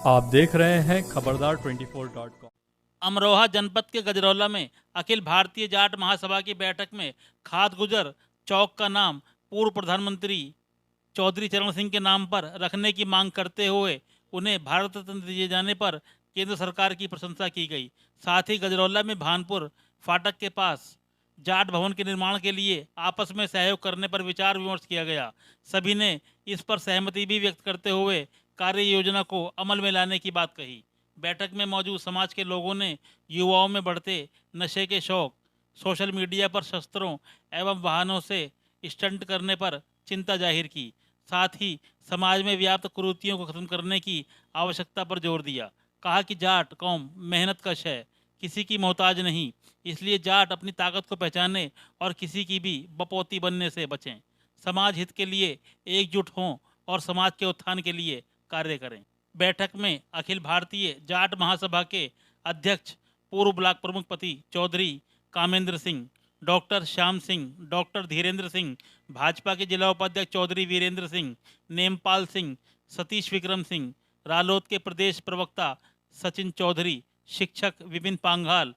आप देख रहे हैं खबरदार 24.com। अमरोहा जनपद के गजरौला में अखिल भारतीय जाट महासभा की बैठक में खाद गुजर चौक का नाम पूर्व प्रधानमंत्री चौधरी चरण सिंह के नाम पर रखने की मांग करते हुए उन्हें भारत रत्न दिए जाने पर केंद्र सरकार की प्रशंसा की गई। साथ ही गजरौला में भानपुर फाटक के पास जाट भवन के निर्माण के लिए आपस में सहयोग करने पर विचार विमर्श किया गया। सभी ने इस पर सहमति भी व्यक्त करते हुए कार्य योजना को अमल में लाने की बात कही। बैठक में मौजूद समाज के लोगों ने युवाओं में बढ़ते नशे के शौक, सोशल मीडिया पर शस्त्रों एवं वाहनों से स्टंट करने पर चिंता जाहिर की। साथ ही समाज में व्याप्त कुरीतियों को खत्म करने की आवश्यकता पर जोर दिया। कहा कि जाट कौम मेहनत कश है, किसी की मोहताज नहीं, इसलिए जाट अपनी ताकत को पहचाने और किसी की भी बपौती बनने से बचें। समाज हित के लिए एकजुट हों और समाज के उत्थान के लिए कार्य करें। बैठक में अखिल भारतीय जाट महासभा के अध्यक्ष पूर्व ब्लॉक प्रमुख पति चौधरी कामेंद्र सिंह, डॉक्टर श्याम सिंह, डॉक्टर धीरेन्द्र सिंह, भाजपा के जिला उपाध्यक्ष चौधरी वीरेंद्र सिंह, नेमपाल सिंह, सतीश विक्रम सिंह, रालोद के प्रदेश प्रवक्ता सचिन चौधरी, शिक्षक विपिन पांघाल,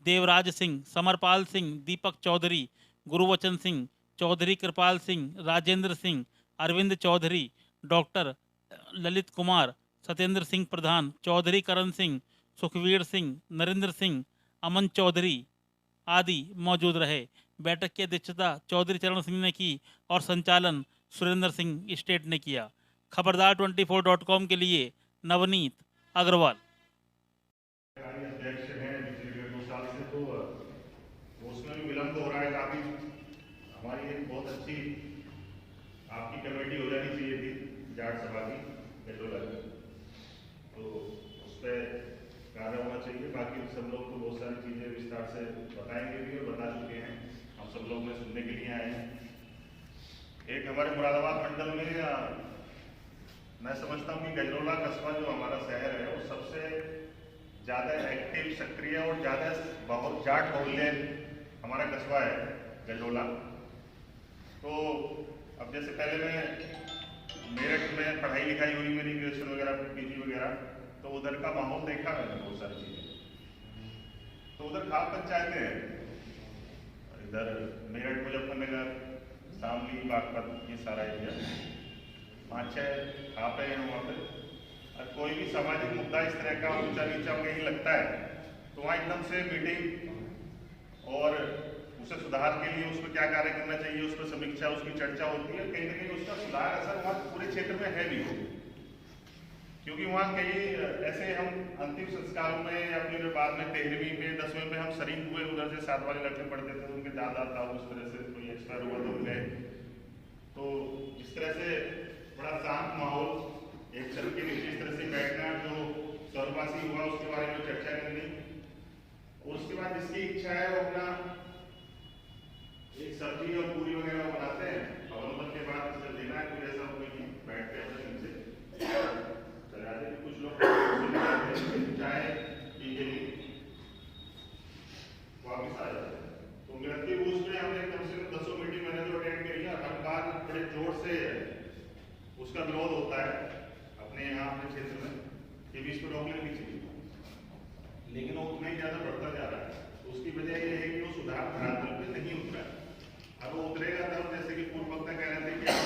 देवराज सिंह, समरपाल सिंह, दीपक चौधरी, गुरुवचन सिंह, चौधरी कृपाल सिंह, राजेंद्र सिंह, अरविंद चौधरी, डॉक्टर ललित कुमार, सत्येंद्र सिंह प्रधान, चौधरी करण सिंह, सुखवीर सिंह, नरेंद्र सिंह, अमन चौधरी आदि मौजूद रहे। बैठक की अध्यक्षता चौधरी चरण सिंह ने की और संचालन सुरेंद्र सिंह स्टेट ने किया। खबरदार 24.com के लिए नवनीत अग्रवाल। अध्यक्ष हैं पिछले 2 साल से, तो उसमें भी विलम्ब हो रहा है काफी। हमारी एक बहुत अच्छी आपकी कमेटी हो जानी चाहिए थी जाट सभा की गजरौला की, तो उस पर कार्य होना चाहिए। बाकी सब लोग तो बहुत सारी चीज़ें विस्तार से बताएंगे भी और बता चुके हैं, हम सब लोग में सुनने के लिए आए हैं। एक हमारे मुरादाबाद मंडल में मैं समझता हूँ कि गजरौला कस्बा जो हमारा शहर है वो सबसे ज़्यादा एक्टिव, सक्रिय और ज़्यादा बहुत जाट बहुल्य हमारा कस्बा है गजरौला। तो अब जैसे पहले मैं मेरठ में पढ़ाई लिखाई हुई मेरी, ग्रेजुएशन वगैरह पीजी वगैरह, तो उधर का माहौल देखा मैंने बहुत सारी चीज़ें। तो उधर खाप पंचायतें हैं, इधर मेरठ, मुजफ्फरनगर, शामली, बागपत, ये सारा एरिया 5-6 खापे हैं वहाँ पे। और कोई भी सामाजिक मुद्दा इस तरह का ऊंचा नीचा कहीं लगता है तो वहाँ एकदम से मीटिंग और उसे सुधार के लिए उसमें क्या कार्य करना चाहिए, उस पर समीक्षा, उसकी चर्चा होती है। कहीं ना कहीं उसका सुधार असर वहाँ पूरे क्षेत्र में है भी हो, क्योंकि वहाँ कई ऐसे हम अंतिम संस्कारों में या फिर बाद में 13वीं पे 10वें पे हम शरीक हुए, उधर से 7 वाले लड़के पढ़ते थे, उनके दादा था उस तरह से कोई एक्सपायर हुआ तो गए। तो इस तरह से बड़ा शांत माहौल, एक छत के नीचे इस तरह से बैठना, जो स्वर्गवासी हुआ उसके बारे में चर्चा करनी, और उसके बाद जिसकी इच्छा है वो अपना एक सब्जी और पूरी वगैरह बनाते हैं, हवन के बाद उसे देना है, कोई ऐसा कोई बैठते हैं नीचे चले जाते हैं। कुछ लोग चाय पी के लिए वापिस आ जाते हैं। तो मृत्यु बूझ में हमने कम से कम 10 मीटिंग मैंने जो अटेंड करी है, हर बार बड़े जोर से उसका विरोध होता है अपने यहाँ अपने क्षेत्र में कि भी इसको रोकने नहीं चाहिए, लेकिन वो उतना ही ज़्यादा बढ़ता जा रहा है। तो उसकी वजह यह है कि वो सुधार धरातल पे नहीं उतरा है। अब वो उतरेगा तब, जैसे कि पूर्व वक्ता कह रहे थे कि आप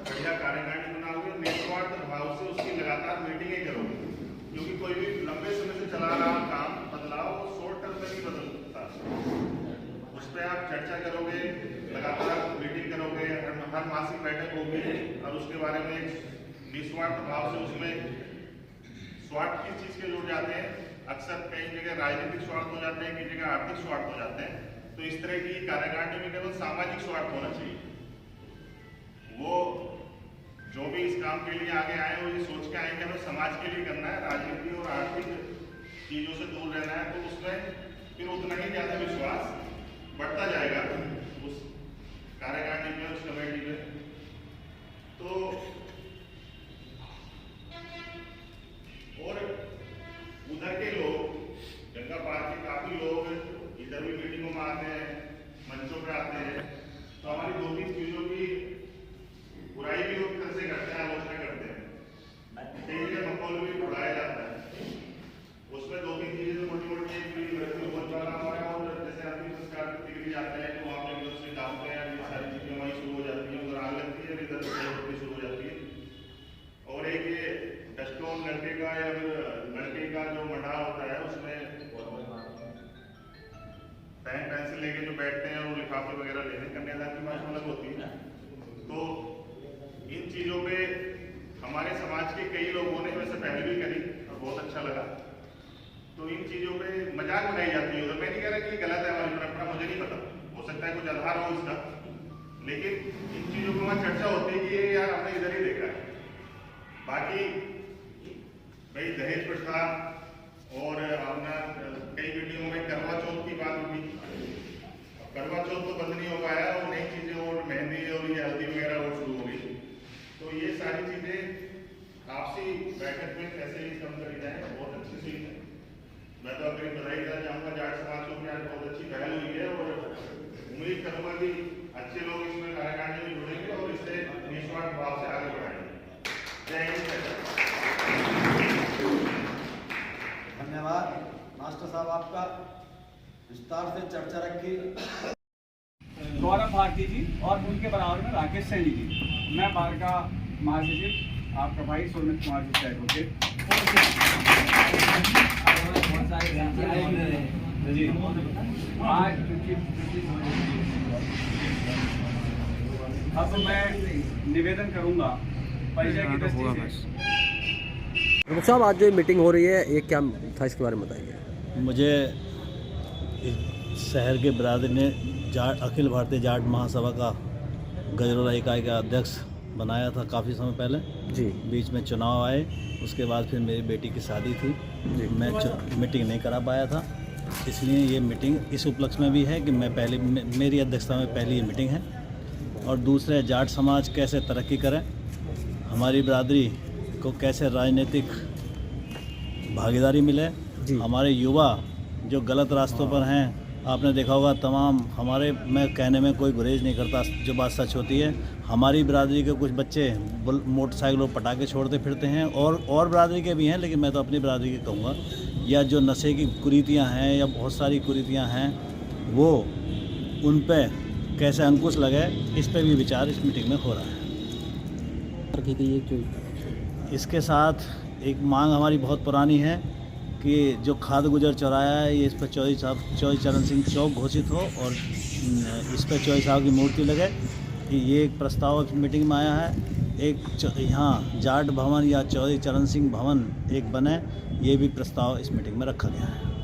बढ़िया कार्यकारिणी बनाओगे, निस्वार्थ भाव से उसकी लगातार मीटिंगें करोगे, क्योंकि कोई भी लंबे समय से चला रहा काम बदलाव वो शॉर्ट टर्म में नहीं बदल सकता। उस पर आप चर्चा करोगे, लगातार मीटिंग करोगे, हर मासिक बैठक होगी, और उसके बारे में निस्वार्थ भाव से उसमें स्वार्थ किस चीज़ के जुड़ जाते हैं, अक्सर कई जगह राजनीतिक स्वार्थ हो जाते हैं, कई जगह आर्थिक स्वार्थ हो जाते हैं। तो इस तरह की कार्यकारिणी में केवल सामाजिक स्वार्थ होना चाहिए। वो जो भी इस काम के लिए आगे आए वो ये सोच के आए कि हमें समाज के लिए करना है, राजनीति और आर्थिक चीज़ों से दूर रहना है। तो उसमें फिर उतना ही ज़्यादा विश्वास बढ़ता जाएगा उस कार्यकारिणी में, उस कमेटी में। तो और उधर के लोग, गंगा पार के काफी लोग इधर भी मीटिंगों में आते हैं, मंचों पर आते हैं, तो हमारी 2-3 चीजों की बुराई भी लोग फिर से करते हैं, आलोचना करते हैं, कई जगह माहौल भी बढ़ाया जाता है। लड़के का या फिर लड़के का जो मंडा होता है उसमें पेन पेंसिल लेके जो बैठते हैं और लिफाफे वगैरह लेते हैं, कन्यादान की बात अलग होती है। तो इन चीज़ों पे हमारे समाज के कई लोगों ने वैसे पहले भी करी और बहुत अच्छा लगा। तो इन चीज़ों पे मजाक बनाई जाती है उधर। मैं नहीं कह रहा कि गलत है हमारी परंपरा, मुझे नहीं पता, हो सकता है कुछ आधार हो इसका, लेकिन इन चीज़ों पर वहाँ चर्चा होती है कि ये यार हमने इधर ही देखा है। बाकी भाई दहेज प्रथा और हमने कई वीडियो में करवा चौथ की बात हुई। करवा चौथ तो बंद नहीं हो पाया और नई चीज़ें और मेहंदी और ये हल्दी वगैरह और शुरू हो गई। तो ये सारी चीज़ें आपसी बैठक में कैसे ही कम करी जाए, बहुत अच्छी चीज़ है। मैं तो अगर बधाई देना चाहूँगा जाट समाज को, आज बहुत अच्छी पहल हुई है और उम्मीद करूँगा कि अच्छे लोग इसमें कार्यकारिणी में जुड़ेंगे और इसे निस्वार्थ भाव से आगे बढ़ाएंगे। जय हिंद। धन्यवाद मास्टर साहब, आपका विस्तार से चर्चा रखी। गौरव भारती जी और उनके बराबर में राकेश सैनी जी। मैं बार का महासचिव आपका भाई सुमित कुमार जी साहब होते जी। आज अब मैं निवेदन करूंगा परिचय की दृष्टि से। प्रमुख साहब, आज जो मीटिंग हो रही है ये क्या था, इसके बारे में बताइए। मुझे शहर के बिरादरी ने अखिल भारतीय जाट महासभा का गजरोला इकाई का अध्यक्ष बनाया था काफ़ी समय पहले जी। बीच में चुनाव आए, उसके बाद फिर मेरी बेटी की शादी थी जी। मैं मीटिंग नहीं करा पाया था, इसलिए ये मीटिंग इस उपलक्ष्य में भी है कि मेरी अध्यक्षता में पहली ये मीटिंग है। और दूसरे जाट समाज कैसे तरक्की करें, हमारी बिरादरी को कैसे राजनीतिक भागीदारी मिले, हमारे युवा जो गलत रास्तों पर हैं, आपने देखा होगा तमाम हमारे, मैं कहने में कोई गुरेज नहीं करता, जो बात सच होती है। हमारी बिरादरी के कुछ बच्चे मोटरसाइकिल और पटाखे छोड़ते फिरते हैं और बिरादरी के भी हैं, लेकिन मैं तो अपनी बिरादरी के कहूँगा, या जो नशे की कुरीतियाँ हैं या बहुत सारी कुरीतियाँ हैं, वो उन पे कैसे अंकुश लगे, इस पे भी विचार इस मीटिंग में हो रहा है। इसके साथ एक मांग हमारी बहुत पुरानी है कि जो खाद गुजर चौराया है, ये इस पर चौधरी चरण सिंह चौक घोषित हो और इस पर चौधरी साहब की मूर्ति लगे। कि ये एक प्रस्ताव मीटिंग में आया है। एक यहाँ जाट भवन या चौधरी चरण सिंह भवन एक बने, ये भी प्रस्ताव इस मीटिंग में रखा गया है।